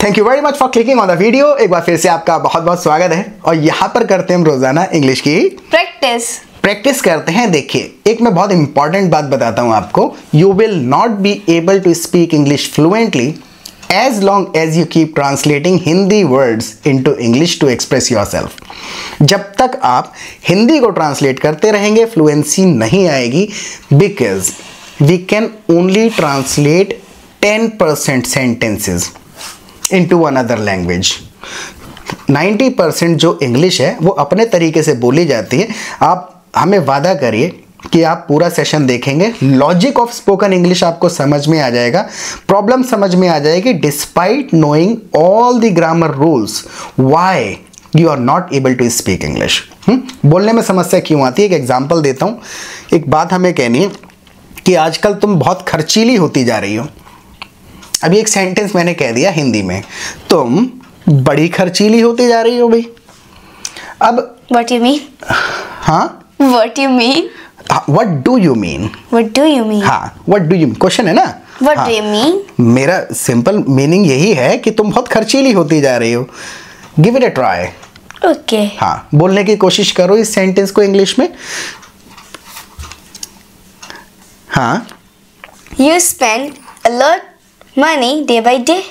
Thank you very much for clicking on the video. एक बार फिर से आपका बहुत बहुत स्वागत है और यहाँ पर करते हैं हम रोजाना इंग्लिश की प्रैक्टिस करते हैं। देखिए, एक मैं बहुत इंपॉर्टेंट बात बताता हूँ आपको। You will not be able to speak English fluently as long as you keep translating Hindi words into English to express yourself। जब तक आप हिंदी को ट्रांसलेट करते रहेंगे फ्लुएंसी नहीं आएगी, because we can only translate 10% sentences into another language। 90% जो English है वो अपने तरीके से बोली जाती है। आप हमें वादा करिए कि आप पूरा सेशन देखेंगे, लॉजिक ऑफ स्पोकन इंग्लिश आपको समझ में आ जाएगा, प्रॉब्लम समझ में आ जाएगी। Despite knowing all the grammar rules, why you are not able to speak English. बोलने में समस्या क्यों आती है? एक एग्जांपल देता हूँ। एक बात हमें कहनी है कि आजकल तुम बहुत खर्चीली होती जा रही हो। अभी एक सेंटेंस मैंने कह दिया हिंदी में, तुम बड़ी खर्चीली होती जा रही हो भाई। अब What you mean? हाँ, What you mean? What do you mean? What do you mean? हाँ, what do you mean? Question है ना। What do you mean? मेरा सिंपल मीनिंग यही है कि तुम बहुत खर्चीली होती जा रही हो। Give it a try. Okay. हाँ, बोलने की कोशिश करो इस सेंटेंस को इंग्लिश में। हाँ, You spend a lot money day by day.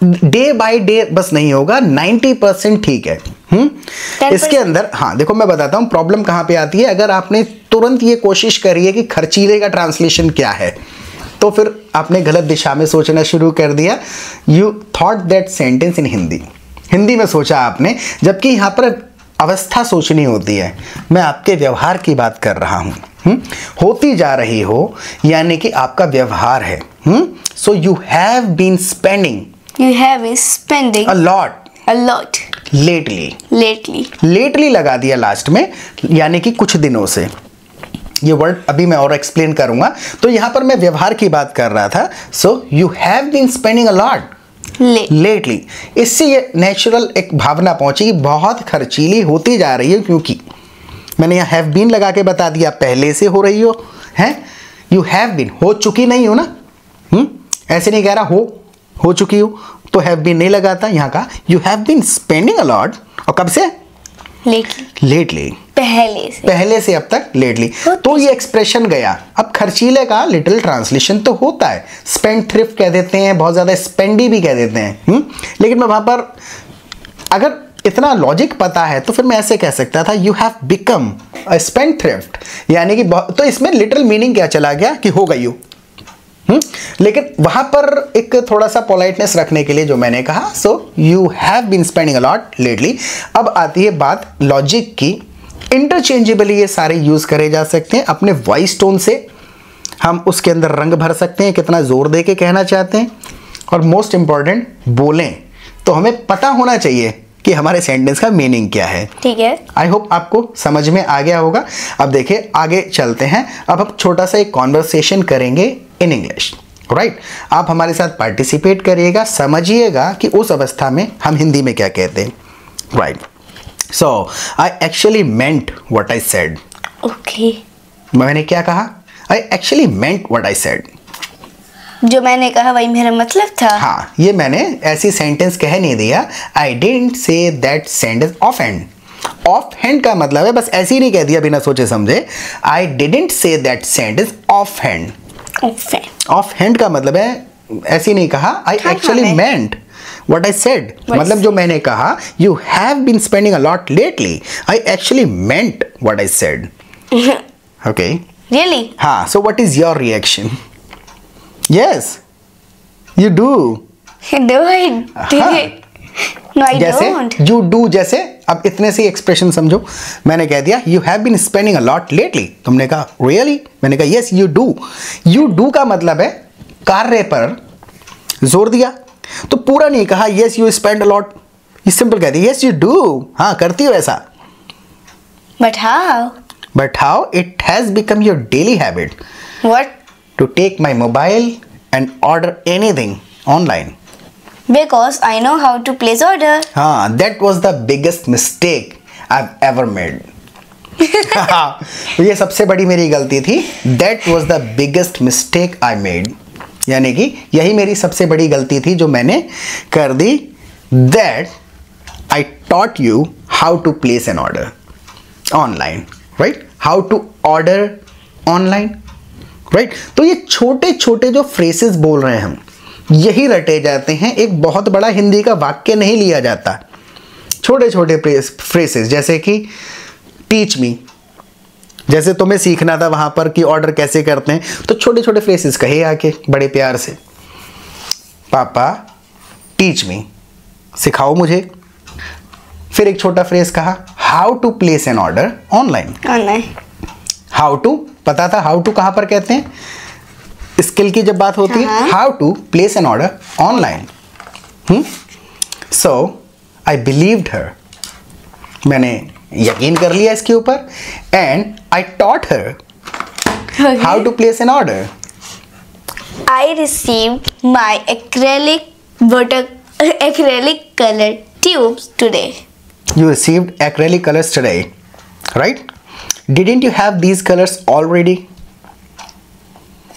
Day by day बस नहीं होगा, 90% ठीक है। 10%? इसके अंदर हाँ देखो, मैं बताता हूँ प्रॉब्लम कहाँ पे आती है। अगर आपने तुरंत ये कोशिश करी है कि खर्चीले का ट्रांसलेशन क्या है, तो फिर आपने गलत दिशा में सोचना शुरू कर दिया। You thought that sentence in Hindi में सोचा आपने, जबकि यहाँ पर अवस्था सोचनी होती है। मैं आपके व्यवहार की बात कर रहा हूँ। होती जा रही हो यानी कि आपका व्यवहार है। So you have been spending You have been spending a lot lately. Lately लगा दिया लास्ट में, यानी कि कुछ दिनों से। ये वर्ड अभी मैं और एक्सप्लेन करूंगा। तो यहां पर मैं व्यवहार की बात कर रहा था। So you have been spending a lot lately. इससे ये नेचुरल एक भावना पहुंची कि बहुत खर्चीली होती जा रही है, क्योंकि मैंने यहाँ हैव बीन लगा के बता दिया, पहले से हो रही हो है। यू हैव बीन, हो चुकी नहीं हो ना। ऐसे नहीं कह रहा हो चुकी हो तो हैव बीन नहीं लगाता। यहाँ का you have been spending a lot, और कब से? लेटली, पहले से अब तक लेटली। तो ये एक्सप्रेशन गया। अब खर्चीले का लिटिल ट्रांसलेशन तो होता है, स्पेंड थ्रिफ्ट कह देते हैं, बहुत ज्यादा स्पेंडी भी कह देते हैं। लेकिन मैं वहां पर अगर इतना लॉजिक पता है तो फिर मैं ऐसे कह सकता था, you have become a spend thrift, यानी कि तो इसमें लिटिल मीनिंग क्या चला गया कि हो गई हो। लेकिन वहां पर एक थोड़ा सा पोलाइटनेस रखने के लिए जो मैंने कहा, so you have been spending a lot lately. अब आती है बात लॉजिक की। इंटरचेंजेबली ये सारे यूज करे जा सकते हैं। अपने वॉइस टोन से हम उसके अंदर रंग भर सकते हैं, कितना जोर दे के कहना चाहते हैं। और मोस्ट इंपॉर्टेंट, बोलें तो हमें पता होना चाहिए कि हमारे सेंटेंस का मीनिंग क्या है। ठीक है, आई होप आपको समझ में आ गया होगा। अब देखिए आगे चलते हैं। अब हम छोटा सा एक कॉन्वर्सेशन करेंगे इन इंग्लिश, राइट। आप हमारे साथ पार्टिसिपेट करिएगा, समझिएगा कि उस अवस्था में हम हिंदी में क्या कहते हैं, right. So I actually meant what I said. Okay, मैंने क्या कहा? I actually meant what I said. जो मैंने कहा वही मेरा मतलब था। हाँ, ये मैंने ऐसी सेंटेंस कह नहीं दिया। आई didn't say that sentence off hand. Off hand का मतलब है बस ऐसे ही नहीं कह दिया बिना सोचे समझे। I didn't say that sentence off hand. Off hand का मतलब है ऐसे नहीं कहा। I actually meant what I said, मतलब जो मैंने कहा, you have been spending a lot lately, I actually meant what I said. Okay, really? हाँ, so what is your reaction? Yes, you do. Do I do it? No, I जैसे don't. you do, जैसे अब इतने से expression समझो। मैंने कह दिया you have been spending a lot lately, तुमने कहा really, मैंने कहा yes you do। you do का मतलब है कार्य पर जोर दिया, तो पूरा नहीं कहा yes you spend a lot, ये सिंपल कह दिया yes you do, हाँ करती हो ऐसा। But how? But how it has become your daily habit What? to take my mobile and order anything online. Because I know how to place order. हाँ, that was the biggest mistake I've ever made. तो ये सबसे बड़ी मेरी गलती थी। That was the biggest mistake I made. यानी कि यही मेरी सबसे बड़ी गलती थी जो मैंने कर दी, that I taught you how to place an order online, right, how to order online, right. तो ये छोटे छोटे जो फ्रेसेस बोल रहे हैं हम, यही रटे जाते हैं, एक बहुत बड़ा हिंदी का वाक्य नहीं लिया जाता। छोटे छोटे फ्रेसेस जैसे कि टीच मी, जैसे तुम्हें सीखना था वहां पर कि ऑर्डर कैसे करते हैं, तो छोटे छोटे फ्रेसेस कहे आके बड़े प्यार से, पापा टीच मी, सिखाओ मुझे। फिर एक छोटा फ्रेज कहा, how to place an order online. How to पता था, हाउ टू कहां पर कहते हैं, स्किल की जब बात होती है, how to place an order online. So I believed her, मैंने यकीन कर लिया इसके ऊपर, and I taught her how to place an order. I received my acrylic color tubes today. You received acrylic colors today, right? Didn't you have these colors already?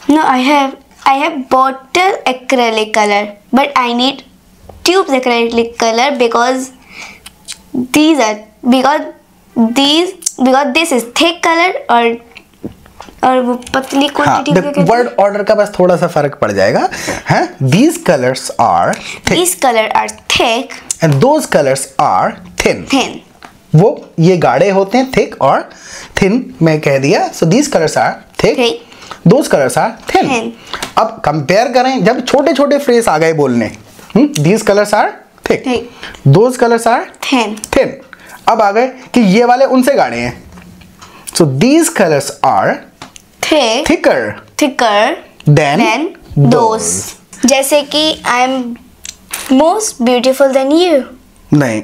No, I have bottle acrylic color, but I need tubes acrylic color because this is thick color और वो पतली quantity. Word order का बस थोड़ा सा फर्क पड़ जाएगा, हैं? These colors are thick and those colors are thin. वो ये गाढ़े होते हैं, thick और thin मैं कह दिया, so these colors are thick. Those colors are thin. अब कंपेयर करें, जब छोटे छोटे फ्रेज आ गए बोलने, these colors are thick, those colors are thin. अब आ गए कि ये वाले उनसे गाढ़े हैं, so these colors are thicker than those. जैसे कि I am most beautiful than you. नहीं,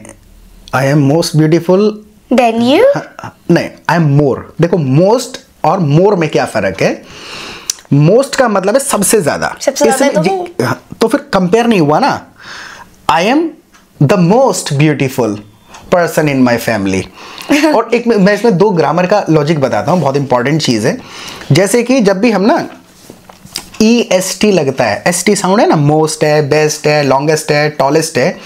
I am most beautiful than you. नहीं, I am more. देखो most और more में क्या फर्क है? most का मतलब है सबसे ज्यादा, तो फिर कंपेयर नहीं हुआ ना। I am the most beautiful person in my family. और एक मैं इसमें दो ग्रामर का लॉजिक बताता हूँ, बहुत इंपॉर्टेंट चीज है। जैसे कि जब भी हम ना EST लगता है, ST साउंड है ना, मोस्ट है, बेस्ट है, लॉन्गेस्ट है, टॉलेस्ट है,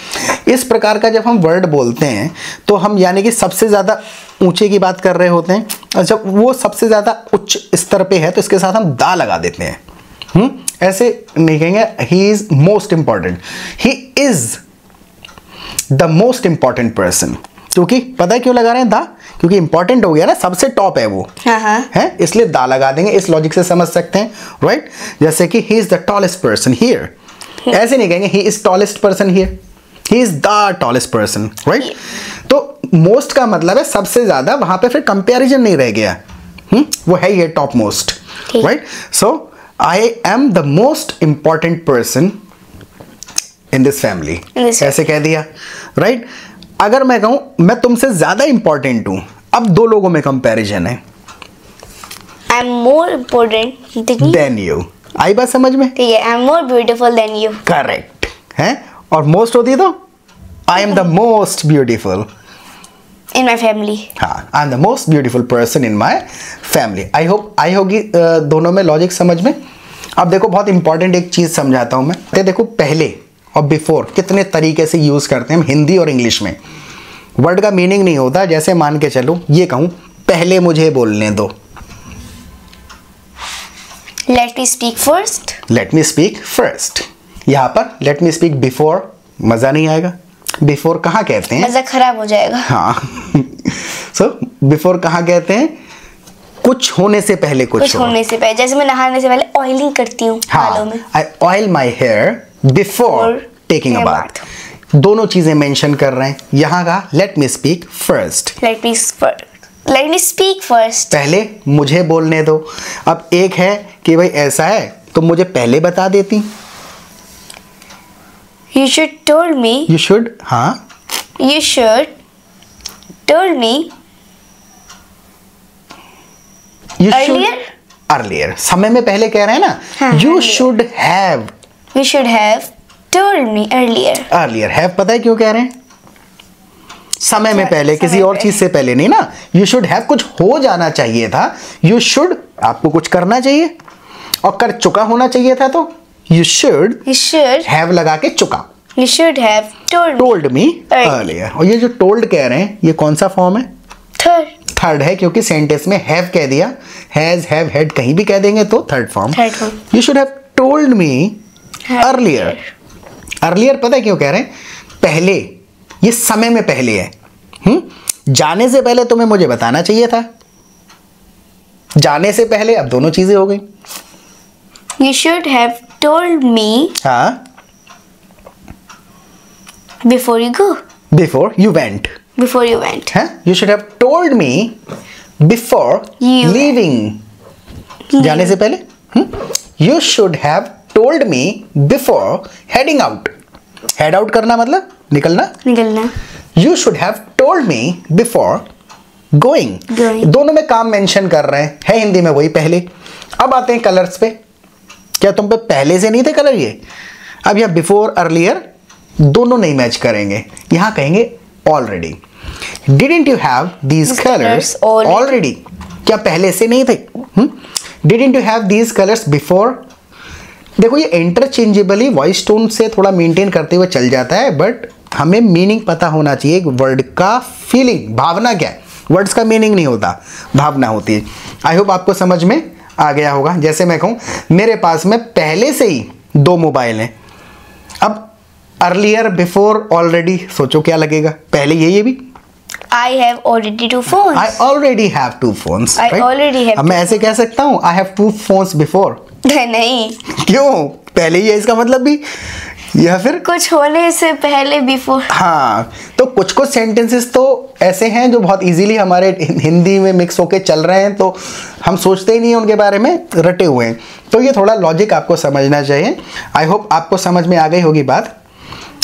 इस प्रकार का जब हम वर्ड बोलते हैं तो हम यानी कि सबसे ज़्यादा ऊंचे की बात कर रहे होते हैं, और जब वो सबसे ज़्यादा उच्च स्तर पे है तो इसके साथ हम दा लगा देते हैं। ऐसे नहीं कहेंगे he is most important, he is the most important person. क्योंकि पता है क्यों लगा रहे हैं दा? क्योंकि इंपॉर्टेंट हो गया ना, सबसे टॉप है वो, है, इसलिए दा लगा देंगे। इस लॉजिक से समझ सकते हैं, राइट। जैसे कि he is the tallest person here, ऐसे नहीं कहेंगे he is tallest person here, he is the tallest person, right. तो मोस्ट का मतलब है सबसे ज्यादा, वहां पे फिर कंपैरिजन नहीं रह गया, वो है ये top most, right. So I am the most important person in this family, ऐसे कह दिया, राइट। अगर मैं कहूं मैं तुमसे ज्यादा इंपॉर्टेंट हूं, अब दो लोगों में कंपैरिजन है, I am more important than you. आई बात समझ में? ठीक है, I am more beautiful than you, correct है। और मोस्ट होती है तो I am the most beautiful in my family. हाँ, I am the most beautiful person in my family. I hope I होगी दोनों में लॉजिक समझ में। अब देखो बहुत इंपॉर्टेंट एक चीज समझाता हूं मैं। देखो पहले और बिफोर कितने तरीके से यूज करते हैं हम हिंदी और इंग्लिश में। वर्ड का मीनिंग नहीं होता। जैसे मान के चलो ये कहूं पहले मुझे बोलने दो, late me speak first, let me speak first. यहां पर लेट मी स्पीक बिफोर मजा नहीं आएगा। बिफोर कहाँ कहते हैं? मजा खराब हो जाएगा। हाँ सो बिफोर कहाँ कहते हैं? कुछ होने से पहले, कुछ होने से पहले। जैसे मैं नहाने से पहले ऑयलिंग करती हूँ बालों में। I oil my hair before taking a bath. दोनों चीजें मेंशन कर रहे हैं। यहाँ का let me speak first, let me speak first, पहले मुझे बोलने दो। अब एक है कि भाई ऐसा है तो मुझे पहले बता देती। You should told me. You should, हाँ। You should told me. You earlier. Earlier. समय में पहले कह रहे हैं ना। हाँ, You earlier. should have. You should have told me earlier. Earlier. Have पता है क्यों कह रहे हैं? समय में पहले, किसी और चीज से पहले नहीं ना। You should have कुछ हो जाना चाहिए था। You should आपको कुछ करना चाहिए और कर चुका होना चाहिए था। तो You should have लगा के चुका. You should have told me earlier. और ये जो told कह रहे हैं ये कौन सा फॉर्म है? थर्ड है, क्योंकि सेंटेंस में have कह दिया, has, have, had कहीं भी कह देंगे तो third form. You should have told me earlier. Earlier पता है क्यों कह रहे हैं? पहले, ये समय में पहले है. जाने से पहले तुम्हें मुझे बताना चाहिए था. जाने से पहले अब दोनों चीजें हो गई. You should have told me. हाँ. Before you go. Before you went. Before you went. हाँ? You should have told me before you leaving. जाने से पहले. You should have told me before heading out. Head out करना मतलब निकलना. You should have told me before going. दोनों में काम मेंशन कर रहे हैं. है हिंदी में वही पहले. अब आते हैं कलर्स पे. क्या तुम पे पहले से नहीं थे कलर ये? अब यहाँ बिफोर, अर्लियर दोनों नहीं मैच करेंगे. यहाँ कहेंगे already. Didn't you have these colors already? क्या पहले से नहीं थे? Didn't you have these colors before? देखो ये इंटरचेंजेबली वॉइस टोन से थोड़ा मेंटेन करते हुए चल जाता है, बट हमें मीनिंग पता होना चाहिए. वर्ड का फीलिंग, भावना क्या है. वर्ड्स का मीनिंग नहीं होता, भावना होती है. आई होप आपको समझ में आ गया होगा. जैसे मैं कहूँ मेरे पास में पहले से ही 2 मोबाइल हैं. अब अर्लियर, बिफोर, ऑलरेडी सोचो क्या लगेगा. पहले ये भी I have already 2 phones. I already have 2 phones. I already have. अब मैं ऐसे कह सकता हूँ I have 2 phones before. नहीं. क्यों? पहले ही है इसका मतलब भी, या फिर कुछ होने से पहले बिफोर. हाँ, तो कुछ सेंटेंसेस तो ऐसे हैं जो बहुत इजीली हमारे हिंदी में मिक्स होके चल रहे हैं, तो हम सोचते ही नहीं हैं उनके बारे में, रटे हुए हैं. तो ये थोड़ा लॉजिक आपको समझना चाहिए. आई होप आपको समझ में आ गई होगी बात.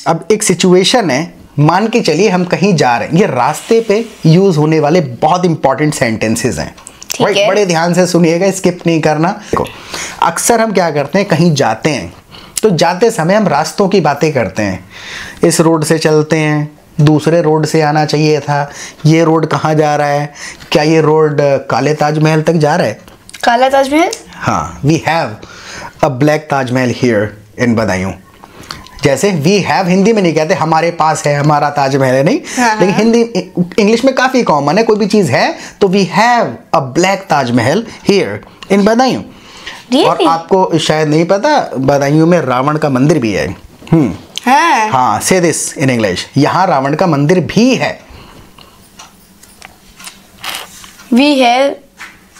अब एक सिचुएशन है, मान के चलिए हम कहीं जा रहे हैं. ये रास्ते पे यूज होने वाले बहुत इंपॉर्टेंट सेंटेंसेस हैं. बड़े ध्यान से सुनिएगा, स्किप नहीं करना. देखो अक्सर हम क्या करते हैं, कहीं जाते हैं तो जाते समय हम रास्तों की बातें करते हैं. इस रोड से चलते हैं, दूसरे रोड से आना चाहिए था, ये रोड कहाँ जा रहा है, क्या ये रोड काले ताजमहल तक जा रहा है? काला ताजमहल? हाँ, we have a black Taj Mahal here in Badaun. जैसे वी हैव हिंदी में नहीं कहते हमारे पास है, हमारा ताजमहल है, नहीं. लेकिन हिंदी, इंग्लिश में काफी कॉमन है. कोई भी चीज है तो we have a black Taj Mahal here in Badaun. और आपको शायद नहीं पता, बदायूं में रावण का मंदिर भी है. हाँ, से दिस इन इंग्लिश. यहाँ रावण का मंदिर भी है. We have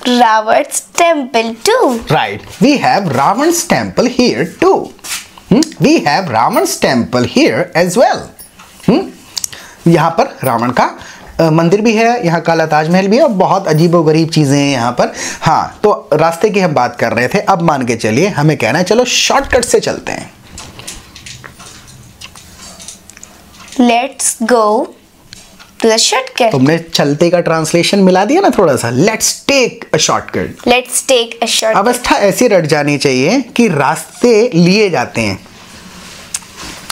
Ravan's temple too. Right. We have Ravan's temple here too. We have Ravan's temple here as well. यहाँ पर रावण का मंदिर भी है, यहाँ काला ताजमहल भी है, और बहुत अजीबोगरीब चीजें हैं यहाँ पर. हाँ, तो रास्ते की हम बात कर रहे थे. अब मान के चलिए हमें कहना है चलो शॉर्टकट से चलते हैं. Let's go to the shortcut. तुमने चलते का ट्रांसलेशन मिला दिया ना थोड़ा सा. Let's take a shortcut. Let's take a shortcut. अवस्था ऐसी रट जानी चाहिए कि रास्ते लिए जाते हैं,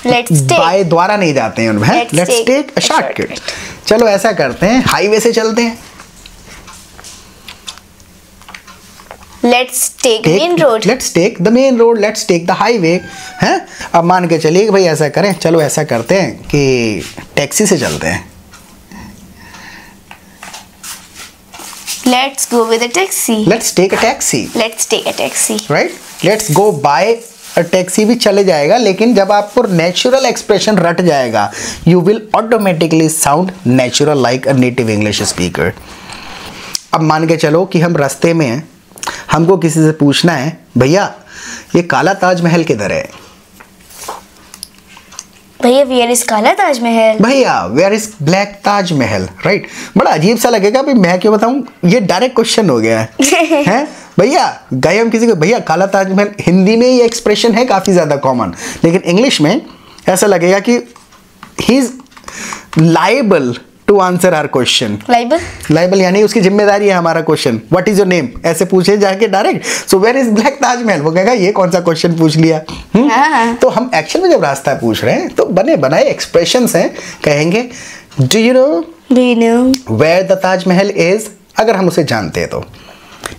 बाय द्वारा नहीं जाते हैं उनमें. Let's take a shortcut. चलो ऐसा करते हैं, हाईवे से चलते हैं. Let's take main road. Let's take the main road. Let's take the highway. हैं? अब मान के चलिए कि भाई ऐसा करें, चलो ऐसा करते हैं कि टैक्सी से चलते हैं. Let's go with a taxi. Let's take a taxi. Let's take a taxi. Right? Let's go buy a taxi भी चले जाएगा, लेकिन जब आपको नेचुरल एक्सप्रेशन रट जाएगा, you will automatically sound natural like a native English speaker. अब मान के चलो कि हम रास्ते में हैं, हमको किसी से पूछना है भैया ये काला ताजमहल किधर है? भैया वेयर इज काला ताजमहल? भैया where is black Taj Mahal? Right. बड़ा अजीब सा लगेगा, भाई मैं क्यों बताऊं, ये डायरेक्ट क्वेश्चन हो गया है. हैं भैया गए हम किसी को, भैया काला ताजमहल. हिंदी में ये एक्सप्रेशन है काफी ज्यादा कॉमन, लेकिन इंग्लिश में ऐसा लगेगा कि he is liable to answer our question. Liable यानी उसकी जिम्मेदारी है हमारा question. What is your name ऐसे पूछे जाके direct. So where is black Taj Mahal, वो कहेगा ये कौन सा क्वेश्चन पूछ लिया. तो हम एक्शन में जब रास्ता पूछ रहे हैं तो बने बनाए एक्सप्रेशंस हैं. कहेंगे do you know where the Taj Mahal is. अगर हम उसे जानते हैं तो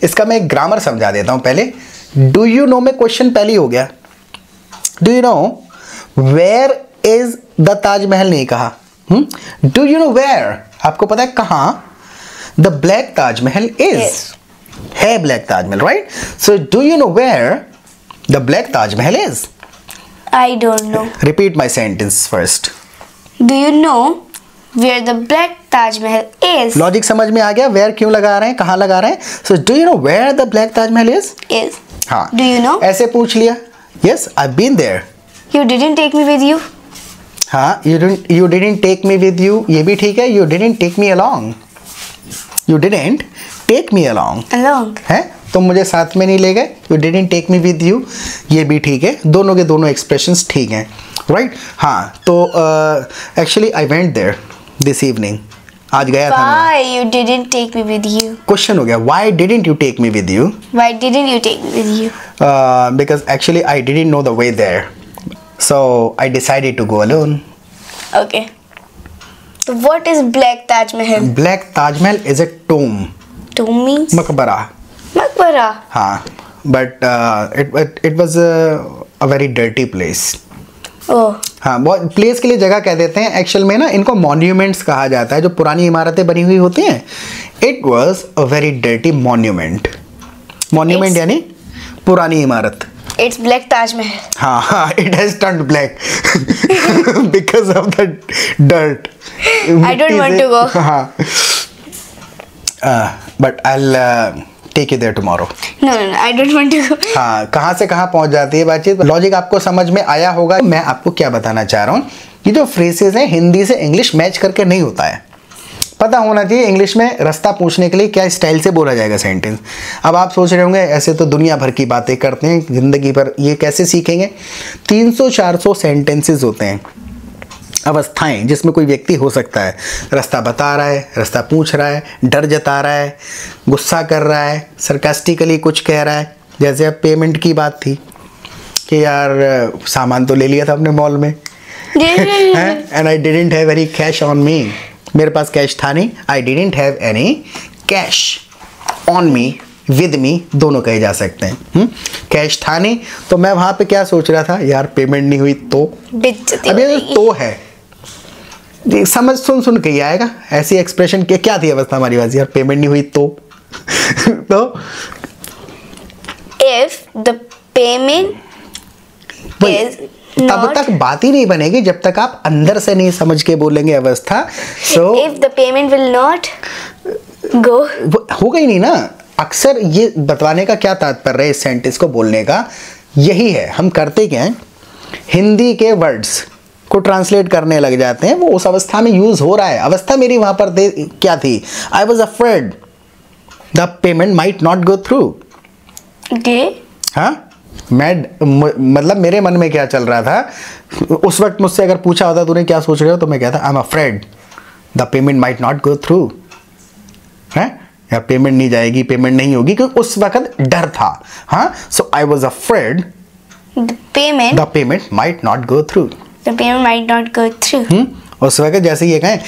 इसका मैं एक ग्रामर समझा देता हूं पहले. डू यू नो में क्वेश्चन पहले ही हो गया. Do you know where is the Taj Mahal नहीं कहा. डू यू नो वेयर, आपको पता है कहाँ द ब्लैक ताजमहल इज. है black Taj Mahal, right? So do you know where the black Taj Mahal is? I don't know. Repeat my sentence first. Do you know where the black Taj Mahal is? Logic समझ में आ गया? Where क्यों लगा रहे हैं, कहाँ लगा रहे हैं? So do you know where the black Taj Mahal is? Is. हाँ. Do you know? ऐसे पूछ लिया. Yes, I been there. You didn't take me with you. हाँ, you didn't take me with you, ये भी ठीक है. You didn't take me along. You didn't take me along. Along. है, तुम मुझे साथ में नहीं ले गए. You didn't take me with you, ये भी ठीक है. दोनों के दोनों एक्सप्रेशंस ठीक हैं, राइट? हाँ, तो actually I went there this evening. आज गया था मैं. Why you didn't take me with you? Question हो गया. Why didn't you take me with you? Why didn't you take me with you? Because actually I didn't know the way there, so I decided to go alone. Okay. So what is black Taj Mahal? Black Taj Mahal is a tomb. Tomb means? मकबरा. Maqbara. हाँ, but it was a very dirty place. Oh. हाँ, बहुत place के लिए जगह कह देते हैं. एक्चुअल में ना इनको मॉन्यूमेंट्स कहा जाता है, जो पुरानी इमारतें बनी हुई होती हैं. It was a very dirty monument. Monument यानी पुरानी इमारत. It's black Taj Mahal. हाँ हाँ, it has turned black because of the dirt. I don't want to go. हाँ, but I'll take you there tomorrow. No, I don't want to go. हाँ, कहाँ से कहाँ पहुँच जाती है बातचीत. लॉजिक आपको समझ में आया होगा. मैं आपको क्या बताना चाह रहा हूँ, ये जो फ्रेजेस हैं हिंदी से इंग्लिश मैच करके नहीं होता है. पता होना चाहिए इंग्लिश में रास्ता पूछने के लिए क्या स्टाइल से बोला जाएगा सेंटेंस. अब आप सोच रहे होंगे ऐसे तो दुनिया भर की बातें करते हैं ज़िंदगी पर, ये कैसे सीखेंगे? 300-400 सेंटेंसेस होते हैं, अवस्थाएं जिसमें कोई व्यक्ति हो सकता है. रास्ता बता रहा है, रास्ता पूछ रहा है, डर जता रहा है, गुस्सा कर रहा है, सरकास्टिकली कुछ कह रहा है. जैसे अब पेमेंट की बात थी कि यार सामान तो ले लिया था अपने मॉल में, and I didn't have any cash on me. मेरे पास कैश था नहीं. I didn't have any cash on me, with me दोनों कहे जा सकते हैं. कैश था नहीं, तो मैं वहाँ पे क्या सोच रहा था, यार पेमेंट नहीं हुई तो. अब ये तो है, समझ सुन सुन के ही आएगा. ऐसी एक्सप्रेशन के क्या थी अवस्था हमारी बात, यार पेमेंट नहीं हुई तो. तो if the payment is तब तक बात ही नहीं बनेगी जब तक आप अंदर से नहीं समझ के बोलेंगे अवस्था. So if the payment will not go, होगा ही नहीं ना. अक्सर ये बतवाने का क्या तात्पर्य है इस सेंटेंस को बोलने का, यही है. हम करते क्या हैं, हिंदी के वर्ड्स को ट्रांसलेट करने लग जाते हैं. वो उस अवस्था में यूज हो रहा है. अवस्था मेरी वहां पर क्या थी, आई was afraid the payment might not go through. okay, हाँ, मतलब मेरे मन में क्या चल रहा था उस वक्त. मुझसे अगर पूछा होता तूने क्या सोच रहे हो, तो मैं कहता I am afraid the payment might not go through. है या पेमेंट नहीं जाएगी, पेमेंट नहीं होगी, क्योंकि उस वक्त डर था. हाँ, so I was afraid the payment might not go through. the payment might not go through. उस वक्त जैसे ये कहें